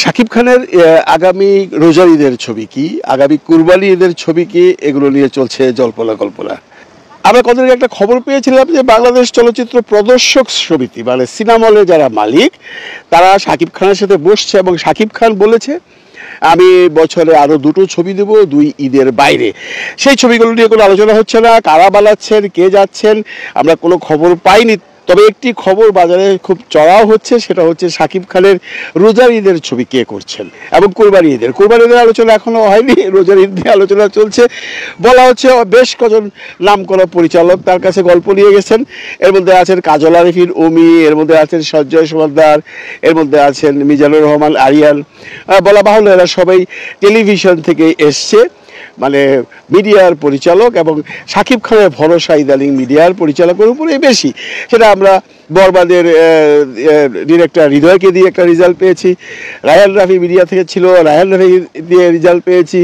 শাকিব খানের আগামী রোজার ঈদের ছবি কি, আগামী কুরবানি ঈদের ছবি কি, এগুলো নিয়ে চলছে জল্পনা কল্পনা। আমরা কতদিন একটা খবর পেয়েছিলাম যে বাংলাদেশ চলচ্চিত্র প্রদর্শক সমিতি মানে সিনেমা হলের যারা মালিক তারা শাকিব খানের সাথে বসছে এবং শাকিব খান বলেছে আমি বছরে আরো দুটো ছবি দেবো দুই ঈদের বাইরে। সেই ছবিগুলো নিয়ে কোনো আলোচনা হচ্ছে না, কারা বানাচ্ছেন কে যাচ্ছেন আমরা কোনো খবর পাইনি। তবে একটি খবর বাজারে খুব চড়াও হচ্ছে, সেটা হচ্ছে শাকিব খানের রোজার ঈদের ছবি কে করছেন এবং কোরবানি ঈদের আলোচনা এখনো হয়নি, রোজার ঈদ নিয়ে আলোচনা চলছে। বলা হচ্ছে বেশ কজন নাম করা পরিচালক তার কাছে গল্প নিয়ে গেছেন। এর মধ্যে আছেন কাজল আরিফিন অমি, এর মধ্যে আছেন সঞ্জয় সমাদ্দার, এর মধ্যে আছেন মিজানুর রহমান আরিয়ান। বলা বাহুল্য এরা সবাই টেলিভিশন থেকে এসছে, মানে মিডিয়ার পরিচালক, এবং শাকিব খানের ভরসা ইদানিং মিডিয়ার পরিচালকের উপরেই বেশি। সেটা আমরা বরবাদের ডিরেক্টর হৃদয়কে দিয়ে একটা রেজাল্ট পেয়েছি, রায়ান রাফি মিডিয়া থেকে ছিল, রায়ান রাফি দিয়ে রেজাল্ট পেয়েছি,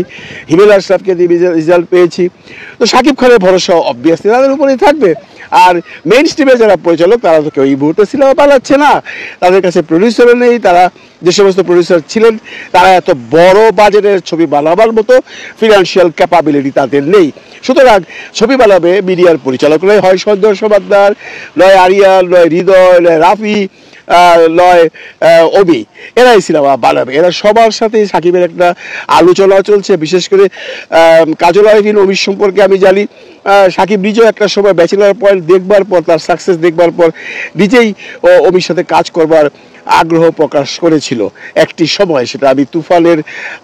হিমেল আশরাফকে দিয়ে রেজাল্ট পেয়েছি। তো শাকিব খানের ভরসা অবভিয়াসলি তাদের উপরেই থাকবে। আর মেইন স্ট্রিমের যারা পরিচালক তারা তো কেউ এই মুহূর্তে সিনেমা বানাচ্ছে না, তাদের কাছে প্রডিউসারও নেই। তারা যে সমস্ত প্রডিউসার ছিলেন তারা এত বড় বাজেটের ছবি বানাবার মতো ফিনান্সিয়াল ক্যাপাবিলিটি তাদের নেই। সুতরাং ছবি বানাবে মিডিয়ার পরিচালকরাই, হয় সঞ্জয় সমাদ্দার, নয় আরিয়ান, নয় হৃদয়, নয় রাফি, নয় অবি, এরাই সিনেমা বানাবে। এরা সবার সাথে সাকিবের একটা আলোচনা চলছে। বিশেষ করে কাজল আরিফিন অমির সম্পর্কে আমি জানি সাকিব নিজেও একটা সময় ব্যাচেলার পয়েন্ট দেখবার পর, তার সাকসেস দেখবার পর নিজেই অমির সাথে কাজ করবার আগ্রহ প্রকাশ করেছিল একটি সময়, সেটা আমি তুফানের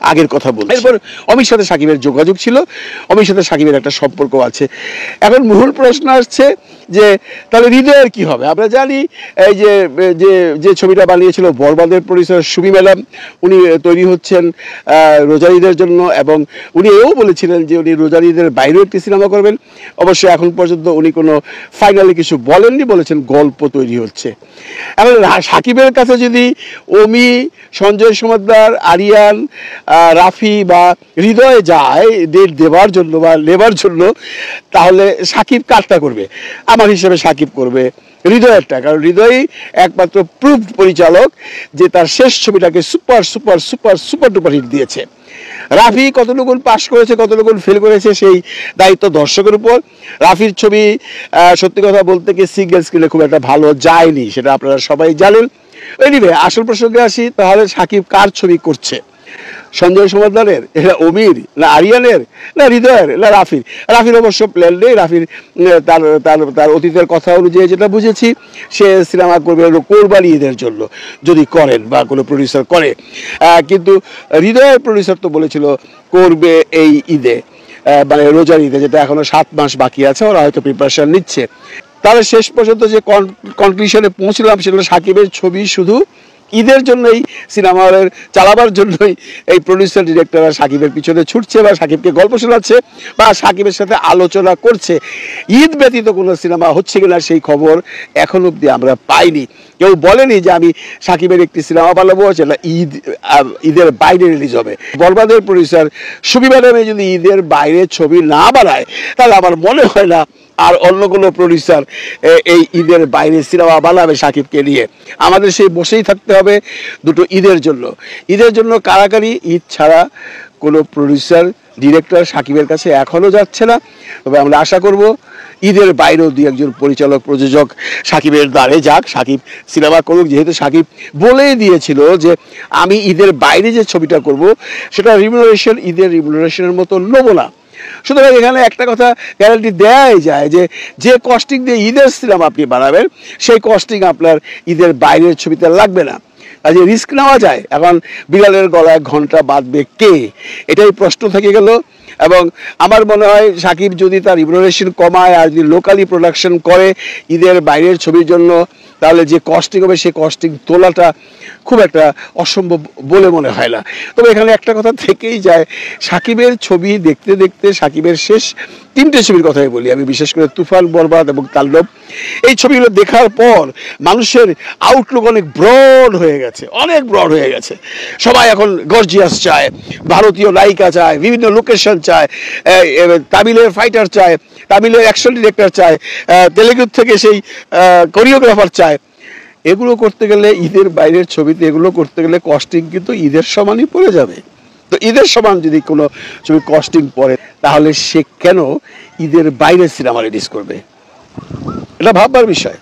আগের কথা বলছি। এরপর অমির সাথে সাকিবের যোগাযোগ ছিল, অমির সাথে সাকিবের একটা সম্পর্ক আছে। এখন মূল প্রশ্ন আসছে যে তাহলে হৃদয়ের কি হবে? আমরা জানি এই যে যে ছবিটা বানিয়েছিল বরবাদের প্রডিউসার সুমি ম্যাডাম, উনি তৈরি হচ্ছেন রোজার ঈদের জন্য, এবং উনি এও বলেছিলেন যে উনি রোজার ঈদের বাইরেও একটি সিনেমা করবেন। অবশ্য এখন পর্যন্ত উনি কোনো ফাইনালি কিছু বলেননি, বলেছেন গল্প তৈরি হচ্ছে। এখন সাকিবের কাছে যদি অমি, সঞ্জয় সমাদ্দার, আরিয়ান, রাফি বা হৃদয় যায় ডেট দেওয়ার জন্য বা নেবার জন্য, তাহলে সাকিব কাজটা করবে? আমার হিসেবে সাকিব করবে হৃদয়েরটা, কারণ হৃদয়ই একমাত্র প্রুফড পরিচালক যে তার শেষ ছবিটাকে super super super super duper hit দিয়েছে। রাফি কতটুকুন পাস করেছে কতটুকুন ফেল করেছে সেই দায়িত্ব দর্শকের উপর। রাফির ছবি সত্যি কথা বলতে কি সিঙ্গেল স্ক্রিনে খুব একটা ভালো যায়নি, সেটা আপনারা সবাই জানেন। এনিওয়ে আসল প্রসঙ্গে আসি, তাহলে সাকিব কার ছবি করছে? সঞ্জয় সমাদ্দারের, এটা অমির, না আরিয়ানের, না হৃদয়ের, না রাফির? রাফির অবশ্য প্ল্যান নেই। রাফির তার তার তার অতীতের কথা অনুযায়ী যেটা বুঝেছি, সে সিনেমা করবে কোরবানি ঈদের জন্য যদি করেন বা কোনো প্রডিউসার করে। কিন্তু হৃদয়ের প্রডিউসার তো বলেছিল করবে এই ঈদে, মানে রোজার ঈদে, যেটা এখনো 7 মাস বাকি আছে, ওরা হয়তো প্রিপারেশন নিচ্ছে। তাহলে শেষ পর্যন্ত যে কনক্লুশনে পৌঁছলাম সেটা হলো সাকিবের ছবি শুধু ঈদের জন্যই, সিনেমা হলের চালাবার জন্যই এই প্রডিউসার ডিরেক্টররা সাকিবের পিছনে ছুটছে বা সাকিবকে গল্প শোনাচ্ছে বা সাকিবের সাথে আলোচনা করছে। ঈদ ব্যতীত কোনো সিনেমা হচ্ছে কিনা সেই খবর এখন অবধি আমরা পাইনি। কেউ বলেনি যে আমি সাকিবের একটি সিনেমা বানাবো সেটা ঈদের বাইরে রিলিজ হবে। বরবাদের প্রডিউসার সুমি ম্যাডামে যদি ঈদের বাইরে ছবি না বানায়, তাহলে আমার মনে হয় না আর অন্য কোনো প্রডিউসার এই ঈদের বাইরে সিনেমা বানাবে সাকিবকে নিয়ে। আমাদের সেই বসেই থাকতে হবে দুটো ঈদের জন্য। ঈদের জন্য কারাকারি ঈদ ছাড়া কোনো প্রডিউসার ডিরেক্টর সাকিবের কাছে এখনও যাচ্ছে না। তবে আমরা আশা করব ঈদের বাইরেও দুই একজন পরিচালক প্রযোজক সাকিবের দ্বারে যাক, সাকিব সিনেমা করুক। যেহেতু সাকিব বলেই দিয়েছিল যে আমি ঈদের বাইরে যে ছবিটা করব সেটা রিমুনারেশন ঈদের রিমুনারেশনের মতো নেবো না। সুতরাং এখানে একটা কথা গ্যারান্টি দেওয়াই যায় যে যে কস্টিং দিয়ে ঈদের সিনেমা আপনি বানাবেন সেই কস্টিং আপনার ঈদের বাইরের ছবিতে লাগবে না। কাজে রিস্ক নেওয়া যায়। এখন বিড়ালের গলায় ঘন্টা বাঁধবে কে, এটাই প্রশ্ন থেকে গেল। এবং আমার মনে হয় সাকিব যদি তার রিমুনারেশন কমায় আর যদি লোকালি প্রোডাকশন করে ঈদের বাইরের ছবির জন্য, তাহলে যে কস্টিং হবে সেই কস্টিং তোলাটা খুব একটা অসম্ভব বলে মনে হয় না। তবে এখানে একটা কথা থেকেই যায়, সাকিবের ছবি দেখতে দেখতে সাকিবের শেষ 3টে ছবির কথাই বলি আমি, বিশেষ করে তুফান, বরবাদ এবং তাণ্ডব। এই ছবিগুলো দেখার পর মানুষের আউটলুক অনেক ব্রড হয়ে গেছে, অনেক ব্রড হয়ে গেছে। সবাই এখন গর্জিয়াস চায়, ভারতীয় নায়িকা চায়, বিভিন্ন লোকেশন চায়, তামিলের ফাইটার চায়, তামিলের অ্যাকশন ডিরেক্টর চায়, তেলেগুর থেকে সেই কোরিওগ্রাফার চায়। এগুলো করতে গেলে ঈদের বাইরের ছবিতে এগুলো করতে গেলে কস্টিং কিন্তু ঈদের সমানই পড়ে যাবে। তো ঈদের সমান যদি কোনো ছবি কস্টিং পড়ে তাহলে সে কেন ঈদের বাইরে সিনেমা রিলিজ করবে? এটা ভাববার বিষয়।